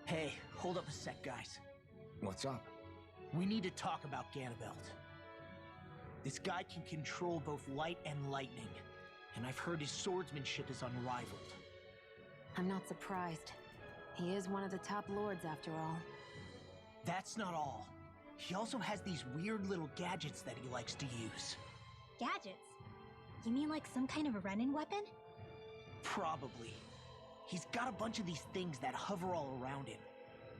Hey, hold up a sec, guys. What's up? We need to talk about Ganabelt. This guy can control both light and lightning, and I've heard his swordsmanship is unrivaled. I'm not surprised. He is one of the top lords, after all. That's not all. He also has these weird little gadgets that he likes to use. Gadgets? You mean like some kind of a run-in weapon? Probably. He's got a bunch of these things that hover all around him.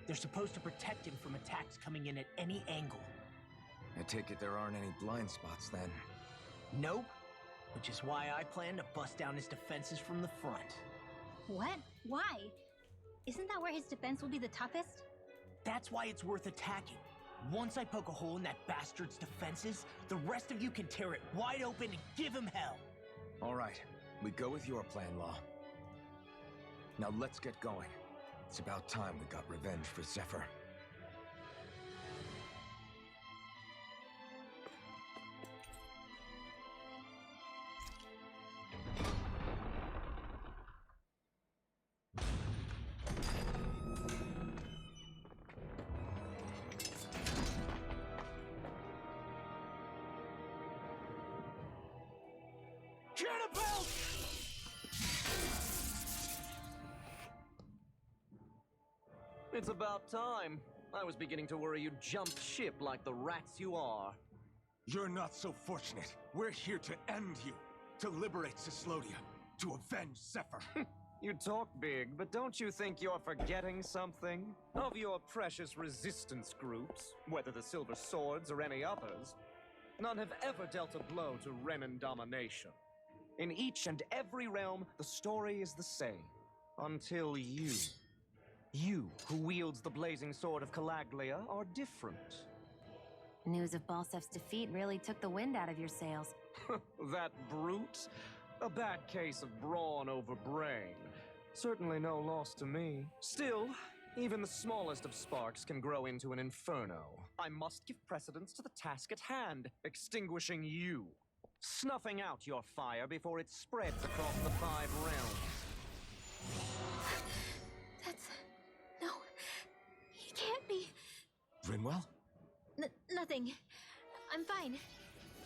They're supposed to protect him from attacks coming in at any angle. I take it there aren't any blind spots then. Nope. Which is why I plan to bust down his defenses from the front. What? Why? Isn't that where his defense will be the toughest? That's why it's worth attacking. Once I poke a hole in that bastard's defenses, the rest of you can tear it wide open and give him hell. All right, we go with your plan, Law. Now let's get going. It's about time we got revenge for Zephyr. It's about time. I was beginning to worry you jumped ship like the rats you are. You're not so fortunate. We're here to end you. To liberate Cislodia. To avenge Zephyr. You talk big, but don't you think you're forgetting something? Of your precious resistance groups, whether the Silver Swords or any others, none have ever dealt a blow to Renan domination. In each and every realm, the story is the same. Until you. You, who wields the blazing sword of Calaglia, are different. News of Balsef's defeat really took the wind out of your sails. That brute? A bad case of brawn over brain. Certainly no loss to me. Still, even the smallest of sparks can grow into an inferno. I must give precedence to the task at hand, extinguishing you. Snuffing out your fire before it spreads across the 5 realms. No. He can't be. Rinwell? Nothing. I'm fine.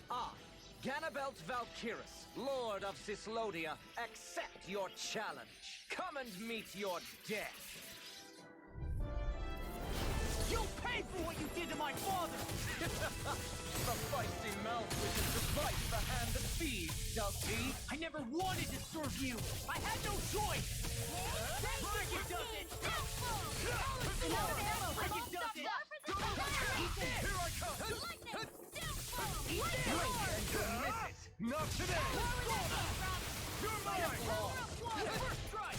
I, Ganabelt Valkyris, Lord of Cislodia, accept your challenge. Come and meet your death. You'll pay for what you did to my father! The feisty mouth wishes to bite the hand that feeds, does he? I never wanted to serve you! I had no choice! Frickin' does it! Frickin' does it! Eat this! Here I come! Eat this! Blink and you'll miss it! Not today! You're mine! First try!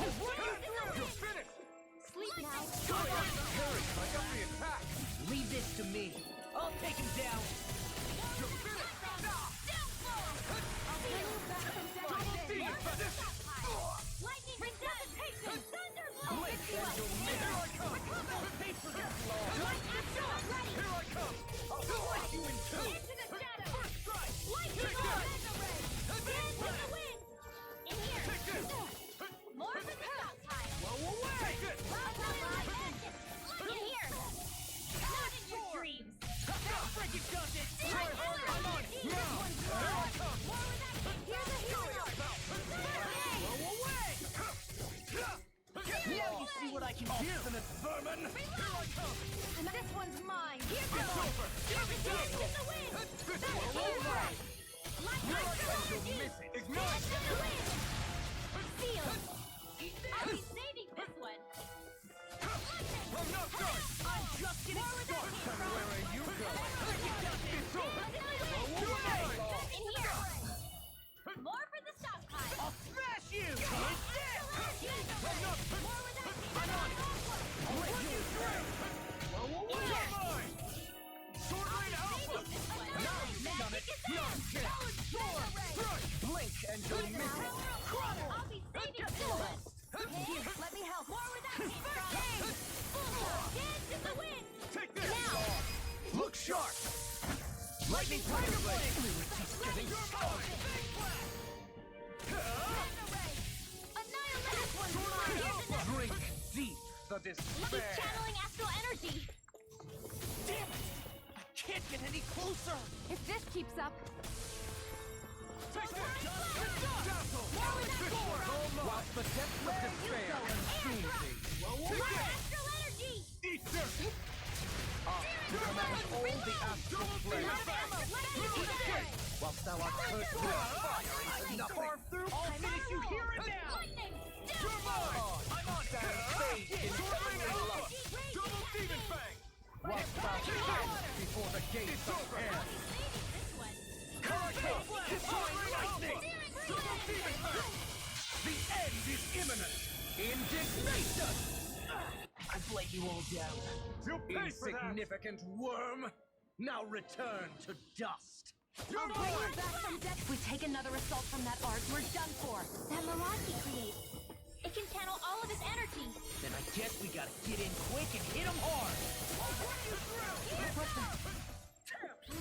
I'll run you through! You're finished! Sleep now. Harry, I got the attack! Leave this to me. I'll take him down. You're finished! Lightning resuscitation! Thunderblow! Blink and you'll miss Here it! I come! Pay for this, Law. Lightning shot! Ready! Here I come! I'll slice you in two. Into the shadows! First try! Lightning Take shot! this! Mega ray! Bend to the wind! In here! Take this! More for the stockpile! Blow away! Take this! In here! Not in your dreams! Frickin' does it! I'm on! Now! Here I come! More with that kick! Here's a hero! Blow away! Now you see what I can do! Vermin! Here I come! And this one's mine! Here's It's over! Dance in the wind! This That one's is over! Lightning shot! You'll miss it! Ignite! Dance in the wind! Seal! I'll be saving this one! I'm not done! I'm just getting started! Where are you going? It's over! You're mine! In here! More for the stockpile! I'll smash you! Hit this! I'm not... More with that kick! I'm on! I'll let you through! Blow away! You're mine! Sword Rain Alpha! Magic is Nonsense! Sword! Strike! Blink and you'll miss it! I'll be saving this one! Here, let me help! More with that kick! Dance in the wind! Take this! Now! Look sharp! Lightning Tiger Blade! You're mine! Mega ray! Annihilate! This one's mine! Here's another! Drink deep the the despair! He's channeling astral energy! Damn it! I can't get any closer! If this keeps up, Take this! Whilst the depths of despair consume thee, Astral energy! Eat this! command all the astral flame. Whilst thou art cursed with fire into nothing. I'll finish you here and now! Lightning! You're mine! I'm on Stand fade in heavenly love. Double Demon Fang! Whilst thou stands before the gates of hell. Double Demon Fang! The end is imminent. Indignation! I've let you all down. You'll pay for that! Insignificant worm! Now return to dust! You're bring mine! it back from death. If we take another assault from that arch, we're done for. That mirage he creates. It can channel all of his energy. Then I guess we gotta get in quick and hit him hard!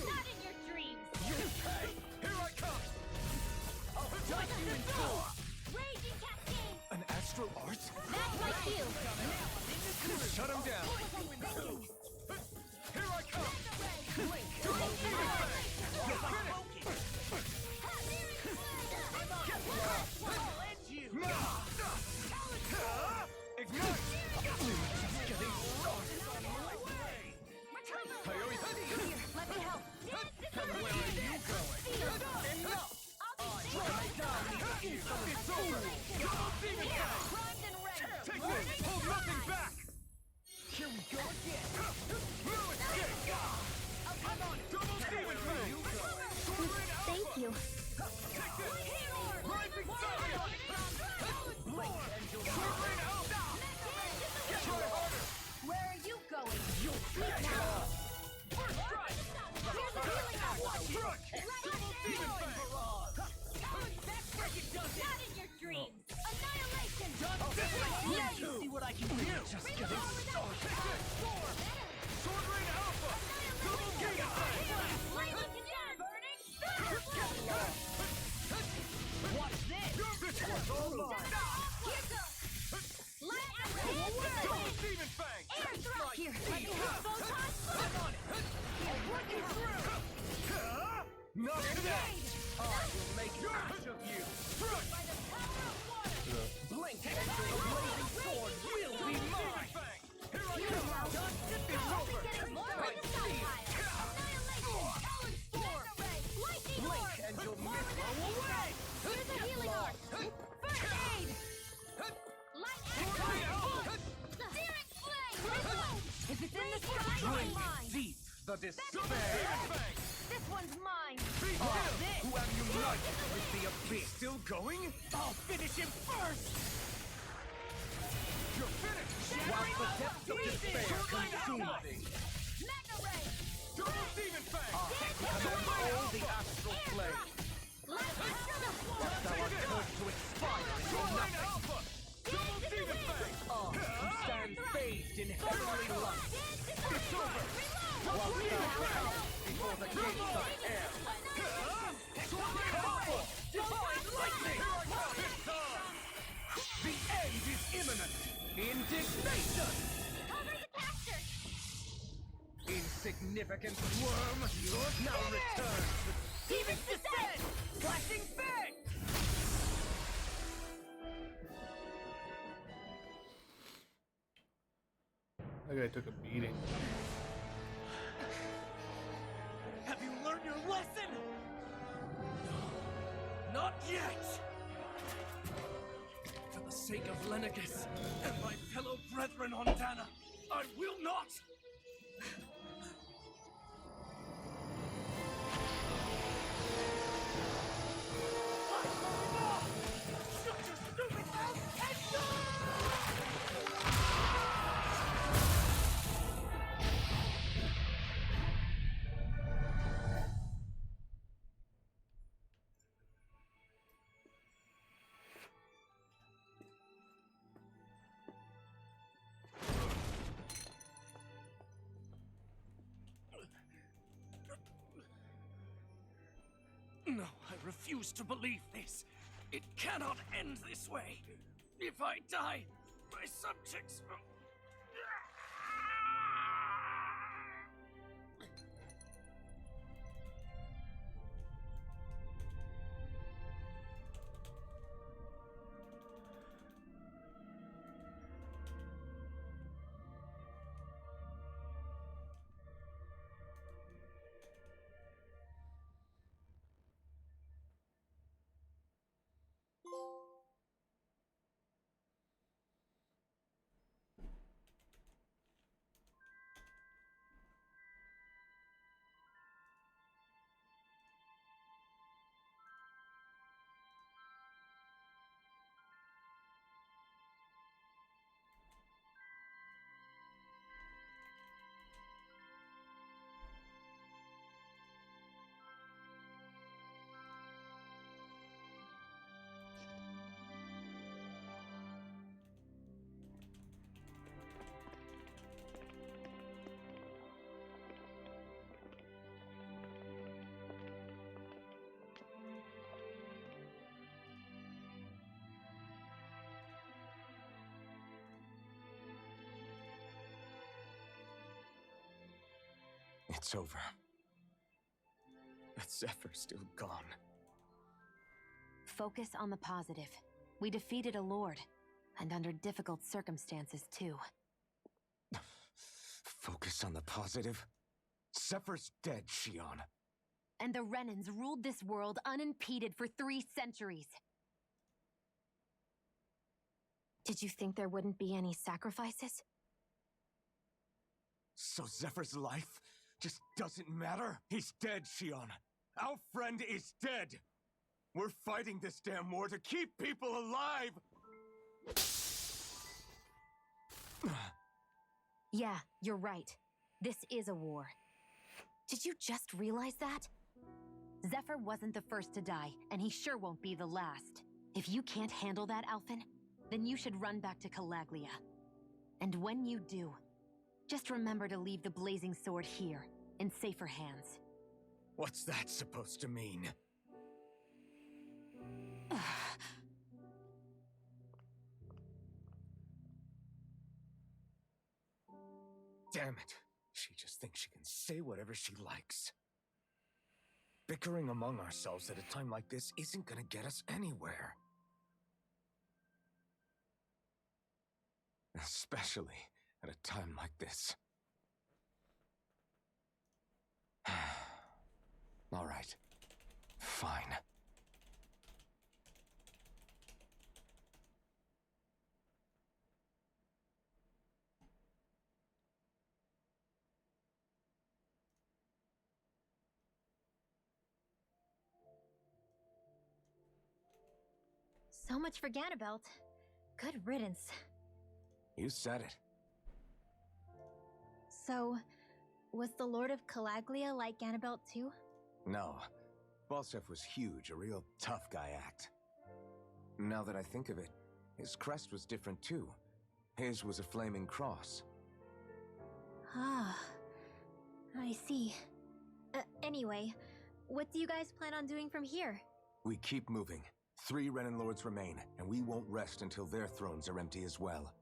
Not in your dreams. Here I come! I'll touch you in full! Raging cascade. An astral art? That's my cue. Shut him down! Here I come! I'll end you! Ignite! Here, let me help. And where are you going? Enough! It's over! Double Demon Fang! Primed and ready. Take this! Hold nothing back! Here we go again! Blue escape! Double Demon Fang! Sword Rain Alpha! Thank you. Take this! Rising Sun! Sword Rain Alpha! Try harder! Where are you going? First strike! Struck! Double Demon Fang! Not in your dreams. Annihilation. Now you see what I can do! Just getting started! Sword Rain Alpha! Double Demon Fang! Lightning can burning. Watch this! This one's all mine! Here goes. Light and rain. Double Demon Fang! Air thrust. Here, let me help. Photon flip. Working through! Not today! I will make ash of you! By the power of water. Blink and the blazing sword will be mine! Fang! Here I come! It's over! Getting more with the Sunfire. Annihilation. Talon Spore. Lightning Blink Orb. and you'll More miss with all away! Here's a healing art. First aid. Light and Searing flame. If it's in the Raging sky, lightning. mine. Deep the despair! Fang! This one's mine. Be still! Who am united with the abyss? Still going? I'll finish him first! You're finished! Whilst the depths of despair consume thee, Mega ray. Double Demon Fang! command all the astral flame. Light and Thou art cursed to expire into Sword Rain nothing. Alpha! Double Demon Fang! Who stand bathed in heavenly light, It's over! whilst thou comes before the gates of hell. Sword Rain Alpha! Divine lightning! Here I come! It's time! The end is imminent! Indignation! Cover the caster. Insignificant worm! Now return to Demon's Descent! Flashing Fang! That guy took a beating. Have you learned your lesson? No, not yet! For the sake of Lenegus and my fellow brethren on Dana, I will not! Shut your stupid mouth and No, I refuse to believe this. It cannot end this way. If I die, my subjects will It's over. But Zephyr's still gone. Focus on the positive. We defeated a lord, and under difficult circumstances, too. Focus on the positive? Zephyr's dead, Shion. And the Renans ruled this world unimpeded for 3 centuries. Did you think there wouldn't be any sacrifices? So Zephyr's life just doesn't matter? He's dead, Shion. Our friend is dead. We're fighting this damn war to keep people alive! Yeah, you're right. This is a war. Did you just realize that? Zephyr wasn't the first to die, and he sure won't be the last. If you can't handle that, Alphen, then you should run back to Calaglia. And when you do, just remember to leave the blazing sword here, in safer hands. What's that supposed to mean? Damn it. She just thinks she can say whatever she likes. Bickering among ourselves at a time like this isn't gonna get us anywhere. Especially at a time like this. All right. Fine. So much for Ganabelt. Good riddance. You said it. So, was the Lord of Calaglia like Ganabelt too? No. Balsef was huge, a real tough guy act. Now that I think of it, his crest was different too. His was a flaming cross. Ah, I see. Anyway, what do you guys plan on doing from here? We keep moving. 3 Renan Lords remain, and we won't rest until their thrones are empty as well.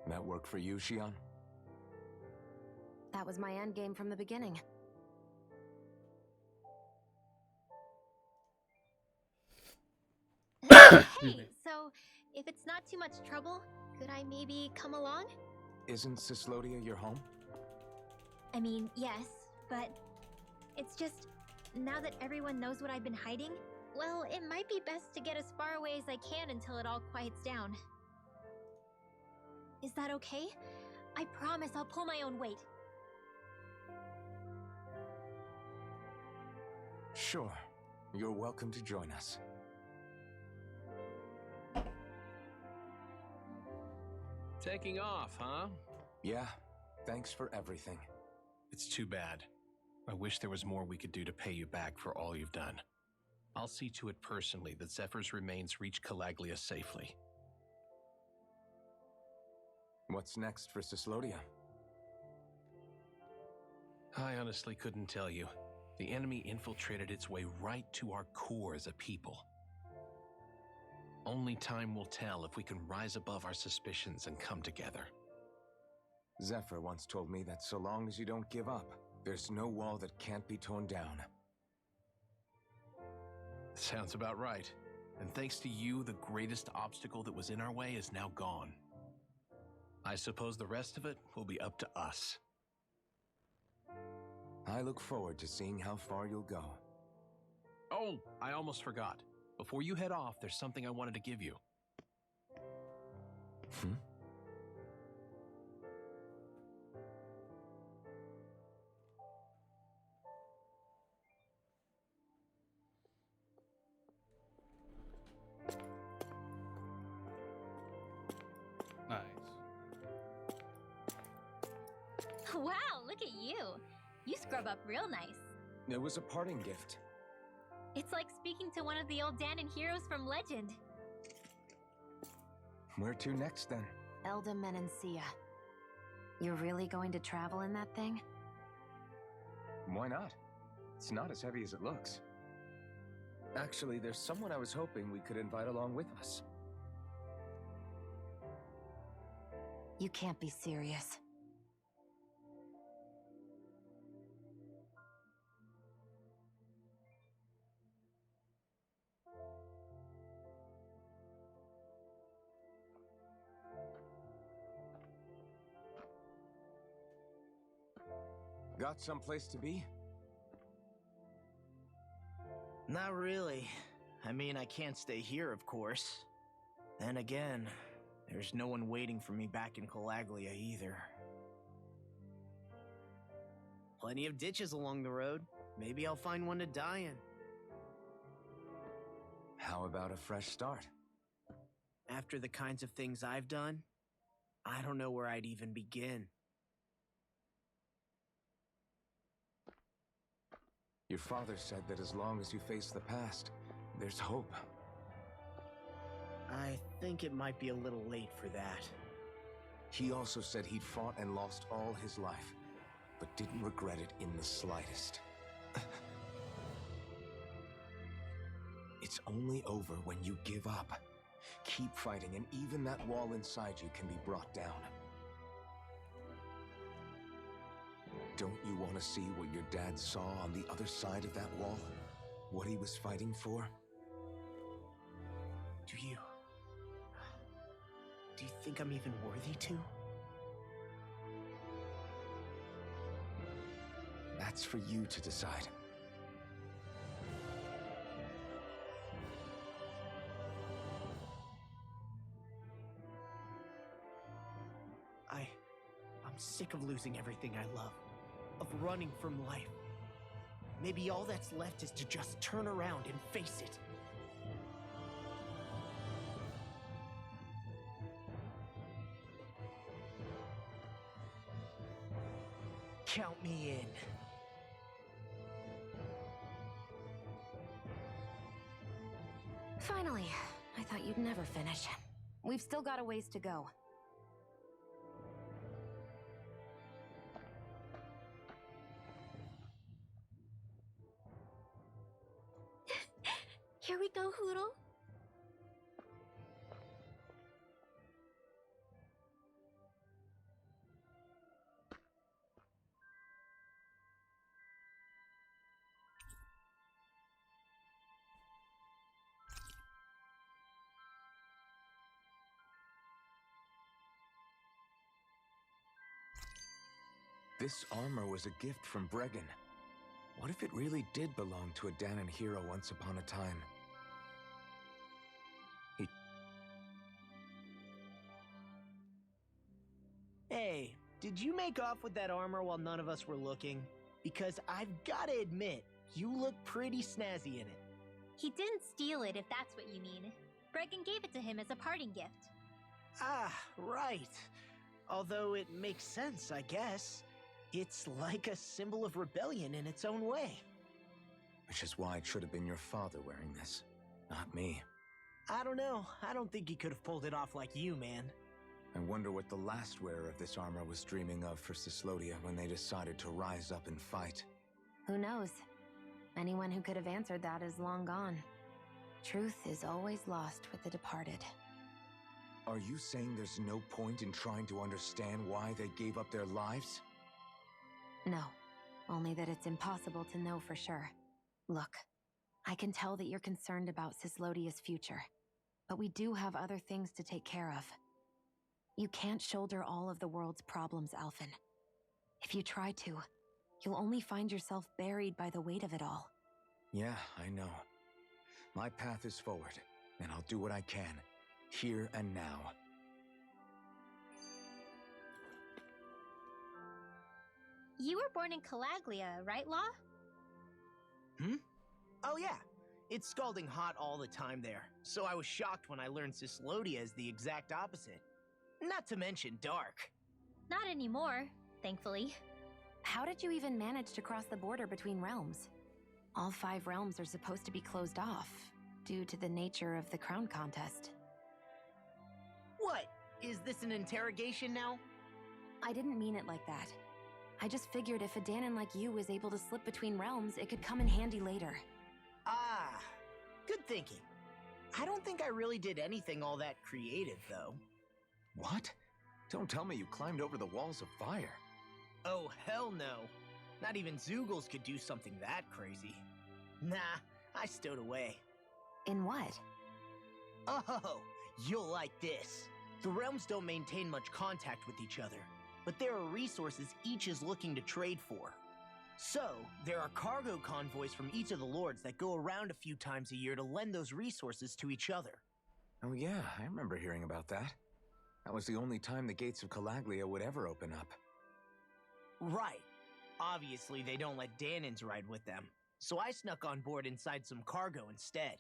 That work for you, Shion? That was my endgame from the beginning. Hey, so if it's not too much trouble, could I maybe come along? Isn't Cyslodia your home? I mean, yes, but it's just, now that everyone knows what I've been hiding, well, it might be best to get as far away as I can until it all quiets down. Is that okay? I promise I'll pull my own weight. Sure. You're welcome to join us. Taking off, huh? Yeah. Thanks for everything. It's too bad. I wish there was more we could do to pay you back for all you've done. I'll see to it personally that Zephyr's remains reach Calaglia safely. What's next for Cyslodia? I honestly couldn't tell you. The enemy infiltrated its way right to our core as a people. Only time will tell if we can rise above our suspicions and come together. Zephyr once told me that so long as you don't give up, there's no wall that can't be torn down. Sounds about right. And thanks to you, the greatest obstacle that was in our way is now gone. I suppose the rest of it will be up to us. I look forward to seeing how far you'll go. Oh, I almost forgot. Before you head off, there's something I wanted to give you. Nice. Wow, look at you. You scrub up real nice. It was a parting gift. It's like speaking to one of the old Danon heroes from legend. Where to next, then? Elda Menancia. You're really going to travel in that thing? Why not? It's not as heavy as it looks. Actually, there's someone I was hoping we could invite along with us. You can't be serious. Got someplace to be? Not really. I mean, I can't stay here, of course. Then again, there's no one waiting for me back in Calaglia either. Plenty of ditches along the road. Maybe I'll find one to die in. How about a fresh start? After the kinds of things I've done, I don't know where I'd even begin. Your father said that as long as you face the past, there's hope. I think it might be a little late for that. He also said he'd fought and lost all his life, but didn't regret it in the slightest. It's only over when you give up. Keep fighting, and even that wall inside you can be brought down. Don't you want to see what your dad saw on the other side of that wall? What he was fighting for? Do you think I'm even worthy to? That's for you to decide. I'm sick of losing everything I love. Of running from life. Maybe all that's left is to just turn around and face it. Count me in. Finally, I thought you'd never finish. We've still got a ways to go. Here we go, Hoodle. This armor was a gift from Bregan. What if it really did belong to a Danon hero once upon a time? Hey, did you make off with that armor while none of us were looking? Because I've gotta admit, you look pretty snazzy in it. He didn't steal it, if that's what you mean. Bregan gave it to him as a parting gift. Ah, right. Although it makes sense, I guess. It's like a symbol of rebellion in its own way. Which is why it should have been your father wearing this, not me. I don't know. I don't think he could have pulled it off like you, man. I wonder what the last wearer of this armor was dreaming of for Cyslodia when they decided to rise up and fight. Who knows? Anyone who could have answered that is long gone. Truth is always lost with the departed. Are you saying there's no point in trying to understand why they gave up their lives? No, only that it's impossible to know for sure. Look, I can tell that you're concerned about Cyslodia's future, but we do have other things to take care of. You can't shoulder all of the world's problems, Alphen. If you try to, you'll only find yourself buried by the weight of it all. Yeah, I know. My path is forward, and I'll do what I can, here and now. You were born in Calaglia, right, Law? Oh yeah, it's scalding hot all the time there, so I was shocked when I learned Cyslodia is the exact opposite. Not to mention dark. Not anymore, thankfully. How did you even manage to cross the border between realms? All 5 realms are supposed to be closed off, due to the nature of the crown contest. What? Is this an interrogation now? I didn't mean it like that. I just figured if a Danon like you was able to slip between realms, it could come in handy later. Ah, good thinking. I don't think I really did anything all that creative, though. What? Don't tell me you climbed over the walls of fire. Oh, hell no. Not even Zoogles could do something that crazy. Nah, I stowed away. In what? Oh, you'll like this. The realms don't maintain much contact with each other, but there are resources each is looking to trade for. So, there are cargo convoys from each of the lords that go around a few times a year to lend those resources to each other. Oh yeah, I remember hearing about that. That was the only time the gates of Calaglia would ever open up. Right. Obviously, they don't let Danins ride with them, so I snuck on board inside some cargo instead.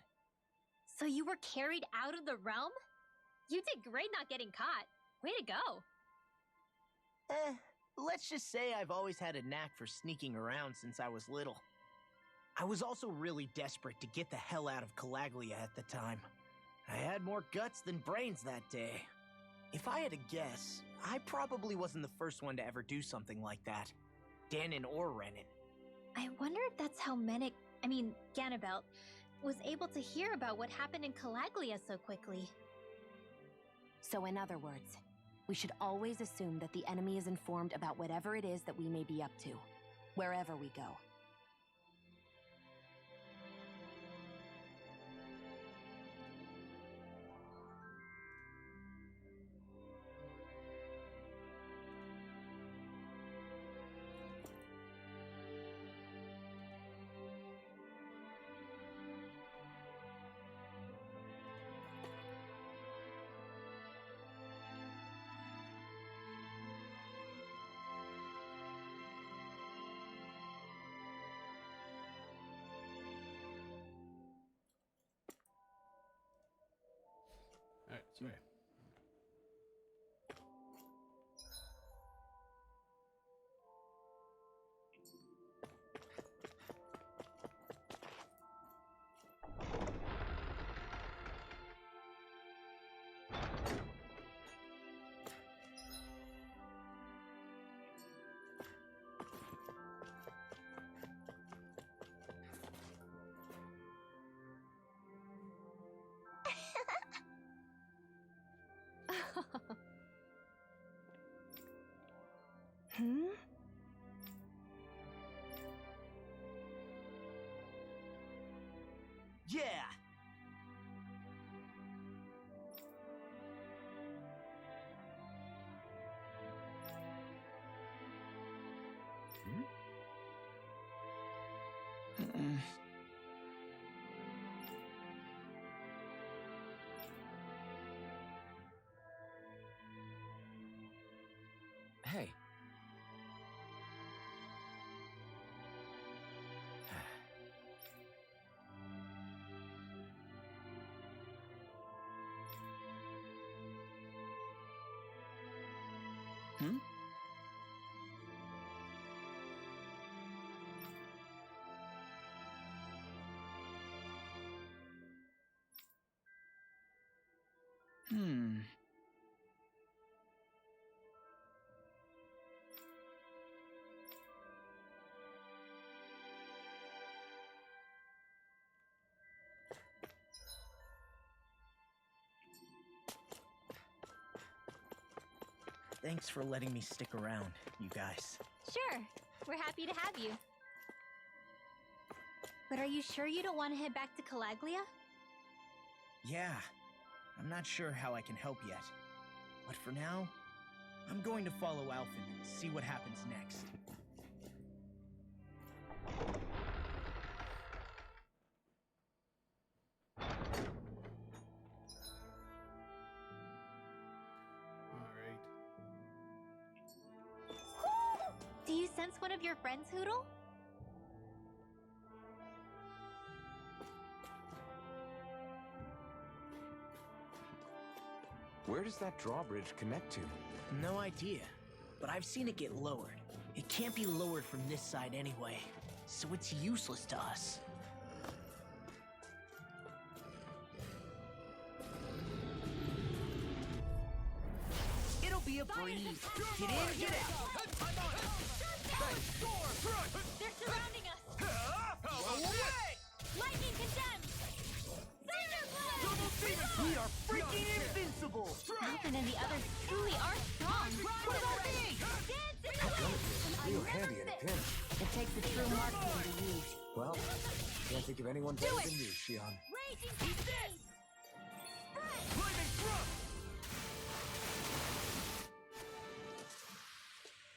So you were carried out of the realm? You did great not getting caught. Way to go. Let's just say I've always had a knack for sneaking around since I was little. I was also really desperate to get the hell out of Calaglia at the time. I had more guts than brains that day. If I had to guess, I probably wasn't the first one to ever do something like that. Danon or Renan. I wonder if that's how Ganabelt, was able to hear about what happened in Calaglia so quickly. So in other words, we should always assume that the enemy is informed about whatever it is that we may be up to, wherever we go. Alright, sorry. Hmm? Yeah! Hey. Hmm? Thanks for letting me stick around, you guys. Sure, we're happy to have you. But are you sure you don't want to head back to Calaglia? Yeah, I'm not sure how I can help yet. But for now, I'm going to follow Alphen and see what happens next. Alright. Do you sense one of your friends, Hoodle? Where does that drawbridge connect to? No idea, but I've seen it get lowered. It can't be lowered from this side anyway, so it's useless to us. It'll be a breeze. Get in, get out. They're surrounding us! Away! Lightning condemned! Thunderblast! We are freaking invincible! invincible! Alvin and the others truly are strong. What about me? That gun of yours is real handy in a pinch. It takes a true marksman to use. Well, can't think of anyone better than you, Shion. Raging Beast! Flaming thrust!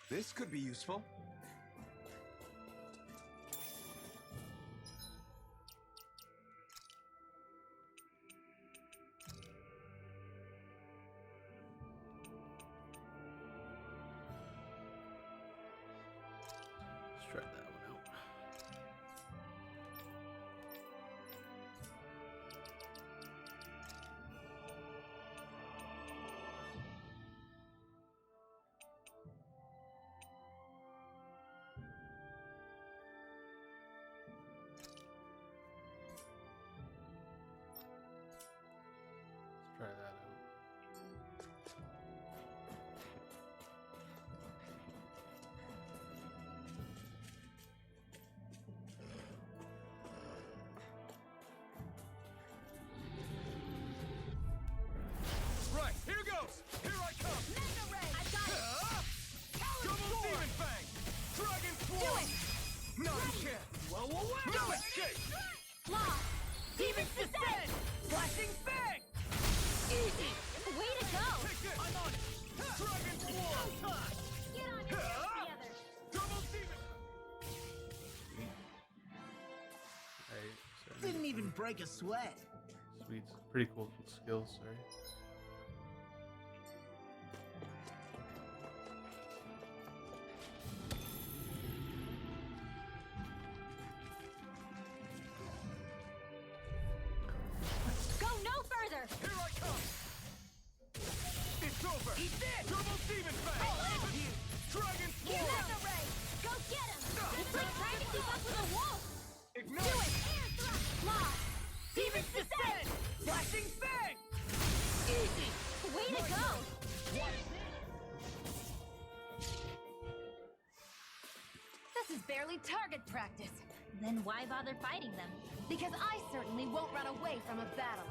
This could be useful. Let's try that one out. Let's try that out. Right, here goes! Here I come! Mega Ray! I got it! Double Demon Fang! Dragon Swarm! No, you can't! No escape! Lost. Demons descend! Flashing fang! Easy. Way to go. Take this! I'm on it! Dragon Swarm! Get on your way together! Double Demon! Alright, so Didn't even break a sweat. sweet. Pretty cool skills, sorry. Go no further. Here I come! It's over! Eat this! Double Demon Fang! Dragon Swarm! Mega Ray! Go get him! It's like trying to keep up with a wolf. Ignite! Do it. Air thrust! Lost. Demons descend! Flashing fang! Easy. Way to go. This is barely target practice. Then why bother fighting them? Because I certainly won't run away from a battle.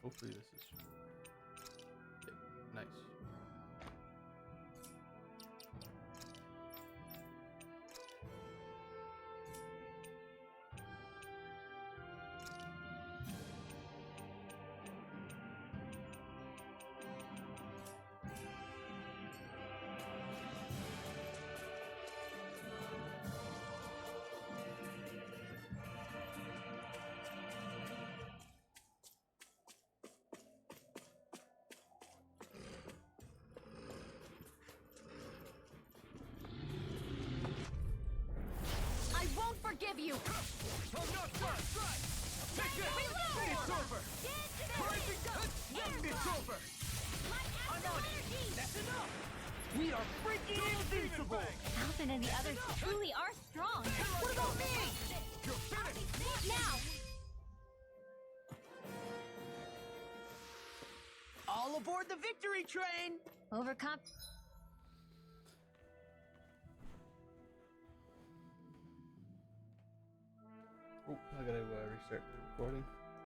Hopefully this is nice. I won't forgive you. I'm not done! Take this! It's over! It's over! I'm on it! That's enough! We are freaking invincible! Alvin and the others truly are strong. What about me? You're finished! Now. All aboard the victory train! Overcome. Oh, I gotta restart the recording.